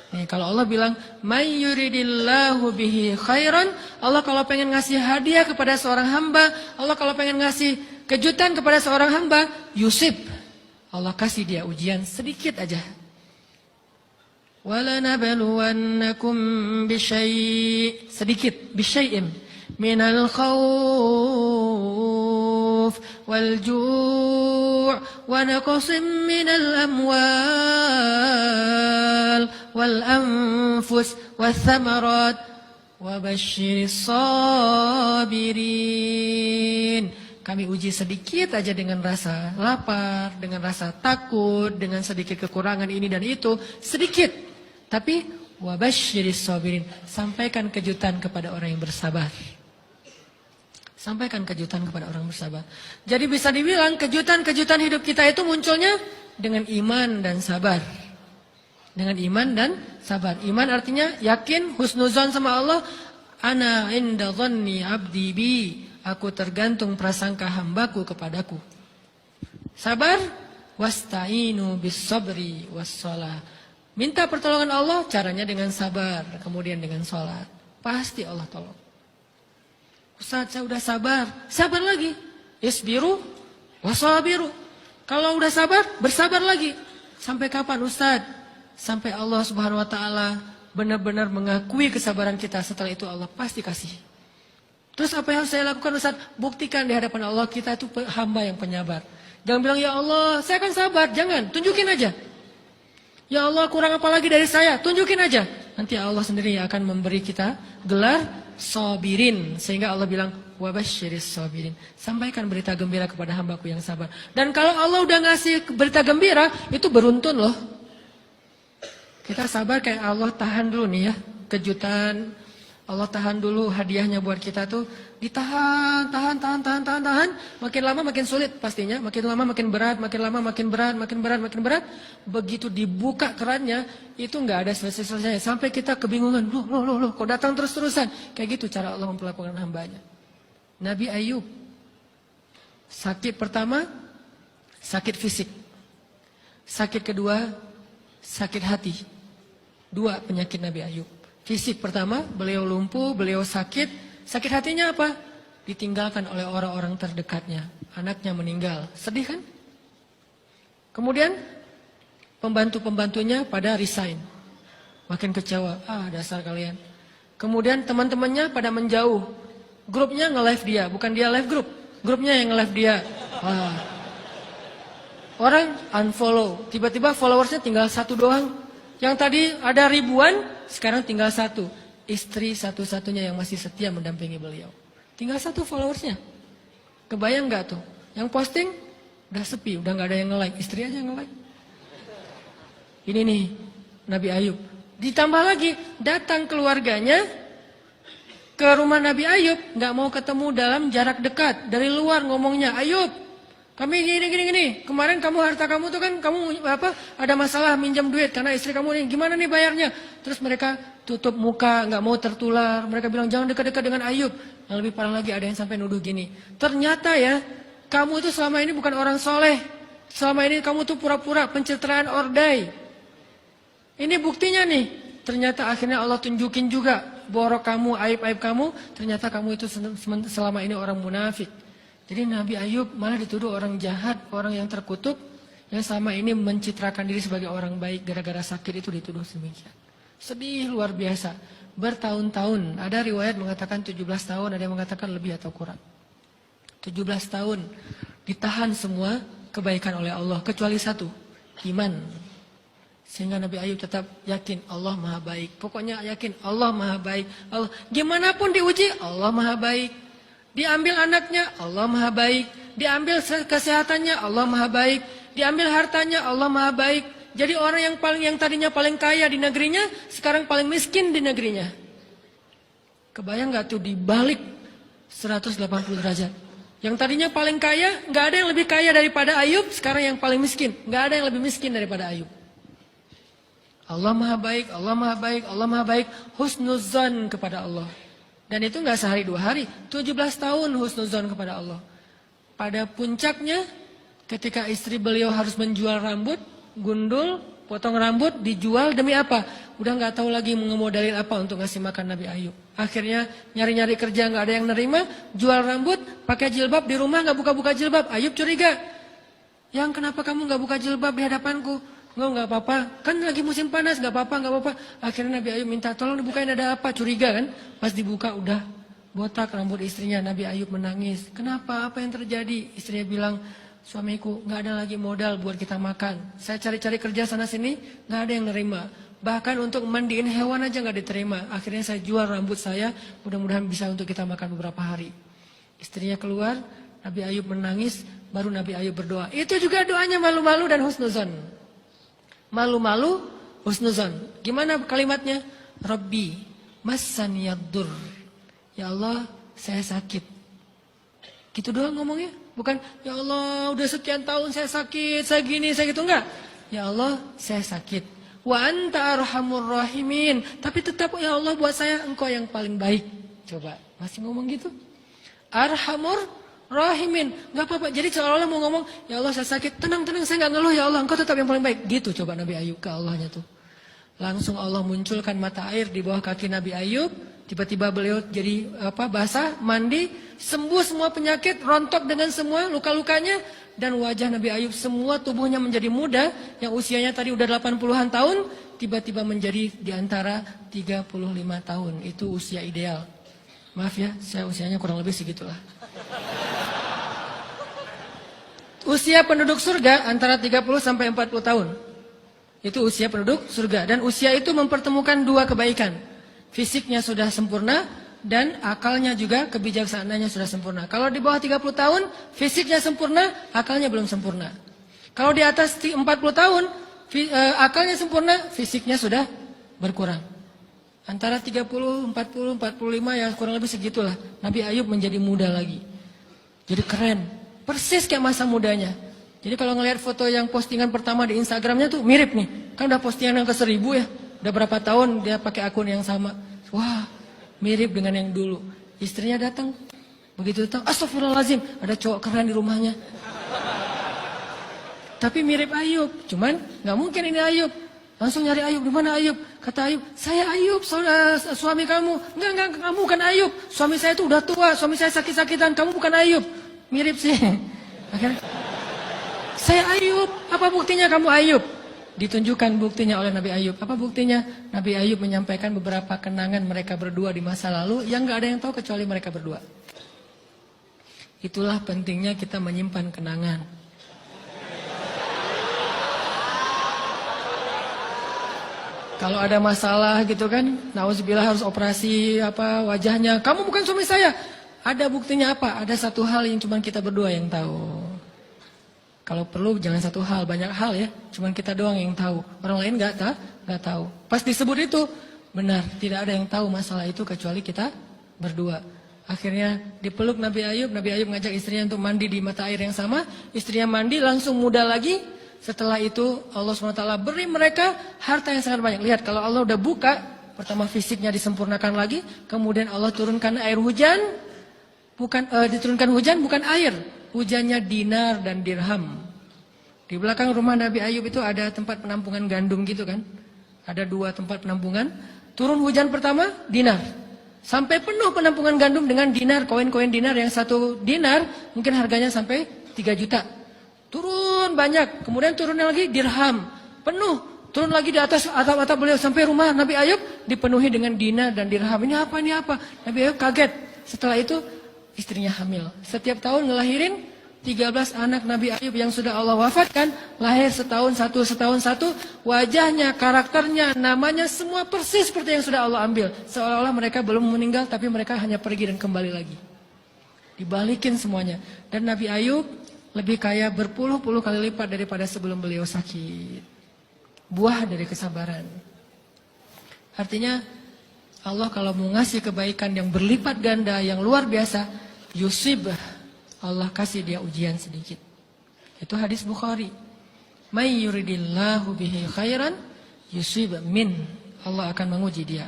Nih, kalau Allah bilang, "May yuridillahu bihi khairan", Allah kalau pengen ngasih hadiah kepada seorang hamba, Allah kalau pengen ngasih kejutan kepada seorang hamba, yusib. Allah kasih dia ujian sedikit aja. وَلَنَبْلُوَنَّكُمْ بِشَيْءٍ sedikit, bisyai'in minal khawf wal ju' wa naqsim minal amwal wal anfus wath thamarat wa basyiris sabirin. Kami uji sedikit aja dengan rasa lapar, dengan rasa takut, dengan sedikit kekurangan ini dan itu, sedikit. Tapi wabasyiris sabirin, sampaikan kejutan kepada orang yang bersabar. Sampaikan kejutan kepada orang bersabar. Jadi bisa dibilang kejutan-kejutan hidup kita itu munculnya dengan iman dan sabar. Dengan iman dan sabar. Iman artinya yakin, husnuzon sama Allah. Ana inda dhanni abdi bi. Aku tergantung prasangka hambaku kepadaku. Sabar, wasta'inu bis sabri was shalah. Minta pertolongan Allah, caranya dengan sabar, kemudian dengan sholat. Pasti Allah tolong. Ustaz, saya udah sabar. Sabar lagi. Isbiru wasabiru. Kalau udah sabar, bersabar lagi. Sampai kapan Ustaz? Sampai Allah Subhanahu wa taala benar-benar mengakui kesabaran kita. Setelah itu Allah pasti kasih. Terus apa yang saya lakukan Ustaz? Buktikan di hadapan Allah kita itu hamba yang penyabar. Jangan bilang, "Ya Allah, saya akan sabar." Jangan, tunjukin aja. "Ya Allah, kurang apa lagi dari saya?" Tunjukin aja. Nanti Allah sendiri yang akan memberi kita gelar sabirin. Sehingga Allah bilang, wabasyiris sabirin. Sampaikan berita gembira kepada hambaku yang sabar. Dan kalau Allah udah ngasih berita gembira, itu beruntun loh. Kita sabar kayak Allah tahan dulu nih ya. Kejutan, Allah tahan dulu hadiahnya buat kita tuh. Ditahan, tahan. Makin lama makin sulit pastinya. Makin lama makin berat, makin lama makin berat, makin berat. Begitu dibuka kerannya, itu nggak ada selesai-selesai. Sampai kita kebingungan, loh, kok datang terus-terusan. Kayak gitu cara Allah memperlakukan hambanya. Nabi Ayub, sakit pertama, sakit fisik. Sakit kedua, sakit hati. 2 penyakit Nabi Ayub. Fisik pertama, beliau lumpuh, beliau sakit. Sakit hatinya apa? Ditinggalkan oleh orang-orang terdekatnya. Anaknya meninggal. Sedih kan? Kemudian pembantu-pembantunya pada resign. Makin kecewa. Dasar kalian. Kemudian teman-temannya pada menjauh. Grupnya nge-live dia. Bukan dia live grup. Grupnya yang nge-live dia. Orang unfollow. Tiba-tiba followersnya tinggal 1 doang. Yang tadi ada ribuan, sekarang tinggal 1. Istri satu-satunya yang masih setia mendampingi beliau. Tinggal 1 followersnya. Kebayang gak tuh? Yang posting udah sepi, udah gak ada yang nge-like. Istri aja nge-like. Ini nih Nabi Ayub. Ditambah lagi datang keluarganya ke rumah Nabi Ayub. Gak mau ketemu dalam jarak dekat. Dari luar ngomongnya, "Ayub, kami gini. Kemarin kamu harta kamu tuh kan kamu ada masalah minjam duit karena istri kamu nih. Gimana nih bayarnya?" Terus mereka tutup muka, nggak mau tertular. Mereka bilang, "Jangan dekat-dekat dengan Ayub." Yang lebih parah lagi ada yang sampai nuduh gini. "Ternyata ya, kamu itu selama ini bukan orang soleh. Selama ini kamu tuh pura-pura pencitraan ordai." Ini buktinya nih. Ternyata akhirnya Allah tunjukin juga borok kamu, aib-aib kamu. Ternyata kamu itu selama ini orang munafik. Jadi Nabi Ayub malah dituduh orang jahat, orang yang terkutuk, yang selama ini mencitrakan diri sebagai orang baik, gara-gara sakit itu dituduh demikian. Sedih luar biasa. Bertahun-tahun. Ada riwayat mengatakan 17 tahun, ada yang mengatakan lebih atau kurang. 17 tahun ditahan semua kebaikan oleh Allah, kecuali 1, iman. Sehingga Nabi Ayub tetap yakin Allah Maha Baik. Pokoknya yakin Allah Maha Baik. Allah, gimana pun diuji, Allah Maha Baik. Diambil anaknya, Allah Maha Baik. Diambil kesehatannya, Allah Maha Baik. Diambil hartanya, Allah Maha Baik. Jadi orang yang tadinya paling kaya di negerinya, sekarang paling miskin di negerinya. Kebayang gak tuh dibalik 180 derajat. Yang tadinya paling kaya, gak ada yang lebih kaya daripada Ayub, sekarang yang paling miskin. Gak ada yang lebih miskin daripada Ayub. Allah Maha Baik, Allah Maha Baik, Allah Maha Baik. Husnuzan kepada Allah. Dan itu gak sehari 2 hari, 17 tahun husnuzan kepada Allah. Pada puncaknya, ketika istri beliau harus menjual rambut, gundul, potong rambut, dijual demi apa? udah nggak tahu lagi ngemodalin apa untuk ngasih makan Nabi Ayub. Akhirnya nyari-nyari kerja nggak ada yang nerima, jual rambut, pakai jilbab di rumah nggak buka-buka jilbab. Ayub curiga, yang kenapa kamu nggak buka jilbab di hadapanku? Nggak apa-apa, kan lagi musim panas, nggak apa-apa. Akhirnya Nabi Ayub minta tolong dibukain, ada apa? Curiga kan? Pas dibuka udah botak rambut istrinya. Nabi Ayub menangis. Kenapa? Apa yang terjadi? Istrinya bilang, suamiku nggak ada lagi modal buat kita makan. Saya cari-cari kerja sana sini nggak ada yang nerima. Bahkan untuk mandiin hewan aja nggak diterima. Akhirnya saya jual rambut saya. Mudah-mudahan bisa untuk kita makan beberapa hari. Istrinya keluar, Nabi Ayub menangis. Baru Nabi Ayub berdoa. Itu juga doanya malu-malu dan husnuzon. Malu-malu, husnuzon. Gimana kalimatnya? Rabbi massaniyaddur. Ya Allah, saya sakit. Gitu doang ngomongnya. Bukan, ya Allah udah sekian tahun saya sakit, saya gini, saya gitu. Enggak. Ya Allah, saya sakit. Wa anta arhamur rahimin. Tapi tetap, ya Allah buat saya engkau yang paling baik. Coba, masih ngomong gitu? Arhamur rahimin. Enggak apa-apa. Jadi seolah-olah mau ngomong, ya Allah saya sakit. Tenang, saya enggak ngeluh, ya Allah engkau tetap yang paling baik. Gitu coba Nabi Ayub ke Allahnya tuh. Langsung Allah munculkan mata air di bawah kaki Nabi Ayub. Tiba-tiba beliau jadi basah, mandi, sembuh semua penyakit, rontok dengan semua luka-lukanya. Dan wajah Nabi Ayub semua tubuhnya menjadi muda. Yang usianya tadi udah 80-an tahun, tiba-tiba menjadi di antara 35 tahun. Itu usia ideal. Maaf ya, saya usianya kurang lebih segitulah. Usia penduduk surga antara 30 sampai 40 tahun. Itu usia penduduk surga. Dan usia itu mempertemukan dua kebaikan. Fisiknya sudah sempurna dan akalnya juga kebijaksanaannya sudah sempurna. Kalau di bawah 30 tahun, fisiknya sempurna, akalnya belum sempurna. Kalau di atas 40 tahun, akalnya sempurna, fisiknya sudah berkurang. Antara 30, 40, 45 ya kurang lebih segitulah. Nabi Ayub menjadi muda lagi. Jadi keren. Persis kayak masa mudanya. Jadi kalau ngelihat foto yang postingan pertama di Instagramnya tuh mirip nih. Kan udah postingan yang ke 1000 ya. Udah berapa tahun dia pakai akun yang sama. Wah, mirip dengan yang dulu. Istrinya datang. Begitu datang, astagfirullahaladzim, ada cowok keren di rumahnya. Tapi mirip Ayub. Cuman gak mungkin ini Ayub. Langsung nyari Ayub, di mana Ayub? Kata Ayub, saya Ayub, suami kamu. Enggak, kamu bukan Ayub. Suami saya itu udah tua, suami saya sakit-sakitan, kamu bukan Ayub. Mirip sih. Akhirnya, saya Ayub, apa buktinya kamu Ayub? Ditunjukkan buktinya oleh Nabi Ayub. Apa buktinya? Nabi Ayub menyampaikan beberapa kenangan mereka berdua di masa lalu yang gak ada yang tahu kecuali mereka berdua. Itulah pentingnya kita menyimpan kenangan. Kalau ada masalah gitu kan, nauzubillah harus operasi wajahnya. Kamu bukan suami saya. Ada buktinya apa? Ada satu hal yang cuma kita berdua yang tahu. Kalau perlu jangan satu hal, banyak hal ya. Cuman kita doang yang tahu. Orang lain nggak tahu. Pas disebut itu benar, tidak ada yang tahu masalah itu kecuali kita berdua. Akhirnya dipeluk Nabi Ayub ngajak istrinya untuk mandi di mata air yang sama. Istrinya mandi langsung muda lagi. Setelah itu Allah SWT beri mereka harta yang sangat banyak. Lihat kalau Allah udah buka, pertama fisiknya disempurnakan lagi, kemudian Allah turunkan air hujan. Diturunkan hujan bukan air. Hujannya dinar dan dirham. Di belakang rumah Nabi Ayub itu ada tempat penampungan gandum gitu kan. Ada 2 tempat penampungan. Turun hujan pertama, dinar. Sampai penuh penampungan gandum dengan dinar. Koin-koin dinar yang 1 dinar mungkin harganya sampai 3 juta. Turun banyak. Kemudian turunnya lagi dirham. Penuh. Turun lagi di atas atap-atap beliau. Sampai rumah Nabi Ayub dipenuhi dengan dinar dan dirham. Ini apa? Nabi Ayub kaget. Setelah itu istrinya hamil. Setiap tahun ngelahirin 13 anak Nabi Ayub yang sudah Allah wafatkan. Lahir setahun satu. Wajahnya, karakternya, namanya semua persis seperti yang sudah Allah ambil. Seolah-olah mereka belum meninggal tapi mereka hanya pergi dan kembali lagi. Dibalikin semuanya. Dan Nabi Ayub lebih kaya berpuluh-puluh kali lipat daripada sebelum beliau sakit. Buah dari kesabaran. Artinya Allah kalau mau ngasih kebaikan yang berlipat ganda, yang luar biasa, yusibah, Allah kasih dia ujian sedikit. Itu hadis Bukhari. May yuridillahu bihi khairan yusibah min. Allah akan menguji dia.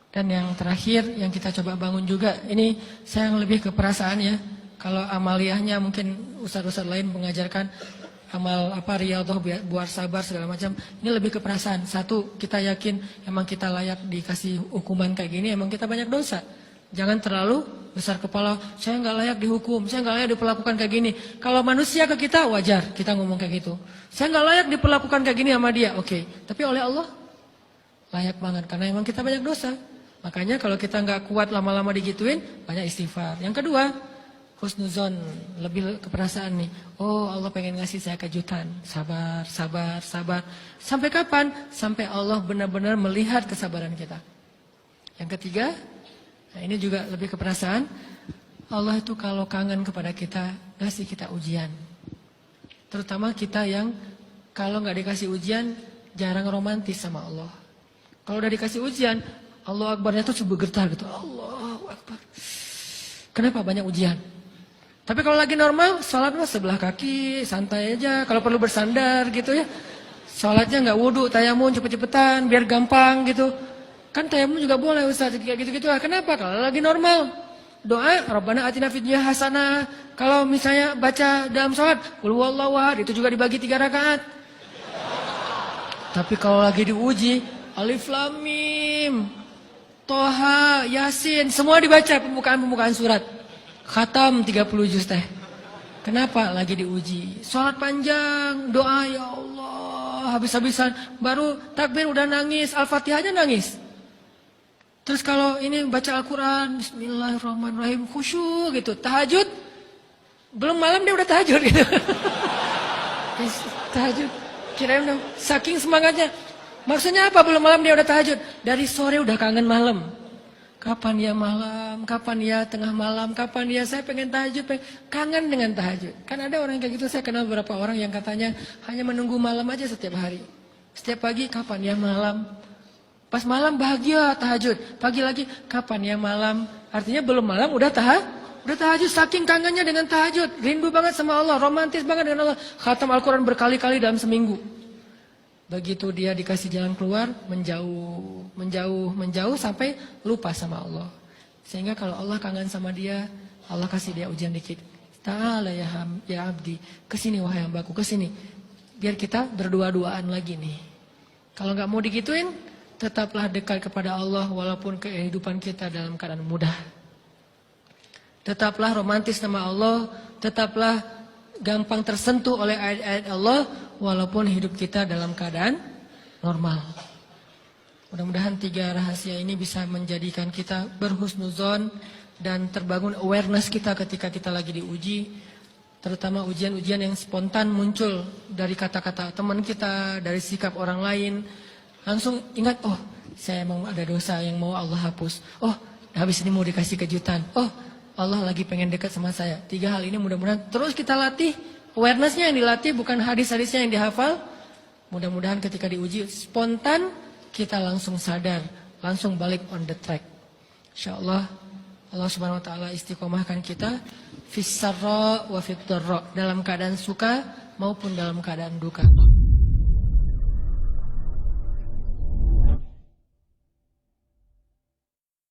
Dan yang terakhir yang kita coba bangun juga, ini saya yang lebih ke perasaan ya. Kalau amaliyahnya mungkin ustaz-ustaz lain mengajarkan amal riyadhah buat sabar segala macam. Ini lebih ke perasaan. Satu, kita yakin emang kita layak dikasih hukuman kayak gini, emang kita banyak dosa. Jangan terlalu besar kepala, saya nggak layak dihukum, saya nggak layak diperlakukan kayak gini. Kalau manusia ke kita wajar, kita ngomong kayak gitu. Saya nggak layak diperlakukan kayak gini sama dia, oke. Tapi oleh Allah layak banget karena emang kita banyak dosa. Makanya kalau kita nggak kuat lama-lama digituin, banyak istighfar. Yang kedua, husnuzon, lebih ke perasaan nih. Oh, Allah pengen ngasih saya kejutan. Sabar, sabar, sabar. Sampai kapan? Sampai Allah benar-benar melihat kesabaran kita. Yang ketiga, nah ini juga lebih ke perasaan. Allah itu kalau kangen kepada kita, ngasih kita ujian. Terutama kita yang kalau nggak dikasih ujian, jarang romantis sama Allah. Kalau udah dikasih ujian, Allah Akbarnya tuh coba getar gitu. Allahu Akbar. Kenapa banyak ujian? Tapi kalau lagi normal, sholat mah sebelah kaki, santai aja. Kalau perlu bersandar gitu ya. Sholatnya nggak wudhu, tayamum cepet-cepetan, biar gampang gitu. Kan tayamum juga boleh Ustaz, kayak gitu-gitu. Kenapa? Kalau lagi normal, doa Rabbana atina fid dunya hasanah. Kalau misalnya baca dalam sholat, qul huwallahu ahad, itu juga dibagi 3 rakaat. Tapi kalau lagi diuji, Alif Lam Mim, Toha, Yasin, semua dibaca pembukaan surat. Khatam 30 juz teh. Kenapa? Lagi diuji. Sholat panjang, doa ya Allah, habis-habisan. Baru takbir udah nangis, Al-Fatihahnya nangis. Terus kalau ini baca Al-Quran, Bismillahirrahmanirrahim, khusyuk gitu. Tahajud, belum malam dia udah tahajud gitu. Tahajud, kirain udah saking semangatnya. Maksudnya apa belum malam dia udah tahajud? Dari sore udah kangen malam. Kapan ya malam, kapan ya tengah malam, kapan ya saya pengen tahajud, kangen dengan tahajud. Kan ada orang kayak gitu, saya kenal beberapa orang yang katanya hanya menunggu malam aja setiap hari. Setiap pagi, kapan ya malam. Pas malam bahagia tahajud, pagi lagi, kapan ya malam. Artinya belum malam udah tahajud, saking kangennya dengan tahajud. Rindu banget sama Allah, romantis banget dengan Allah. Khatam Al-Quran berkali-kali dalam seminggu. Begitu dia dikasih jalan keluar, menjauh sampai lupa sama Allah. Sehingga kalau Allah kangen sama dia, Allah kasih dia ujian dikit. Ta'ala ya abdi, kesini wahai hambaku, kesini. Biar kita berdua-duaan lagi nih. Kalau nggak mau digituin, tetaplah dekat kepada Allah walaupun kehidupan kita dalam keadaan mudah. Tetaplah romantis sama Allah, tetaplah gampang tersentuh oleh ayat-ayat Allah walaupun hidup kita dalam keadaan normal. Mudah-mudahan 3 rahasia ini bisa menjadikan kita berhusnuzon dan terbangun awareness kita ketika kita lagi diuji. Terutama ujian-ujian yang spontan muncul dari kata-kata teman kita, dari sikap orang lain. Langsung ingat, oh saya emang ada dosa yang mau Allah hapus. Oh habis ini mau dikasih kejutan. Oh Allah lagi pengen dekat sama saya. 3 hal ini mudah-mudahan terus kita latih. Awarenessnya yang dilatih, bukan hadis-hadisnya yang dihafal. Mudah-mudahan ketika diuji spontan, kita langsung sadar, langsung balik on the track. InsyaAllah Allah subhanahu wa ta'ala istiqomahkan kita fis sarra wa fit dharra, dalam keadaan suka maupun dalam keadaan duka.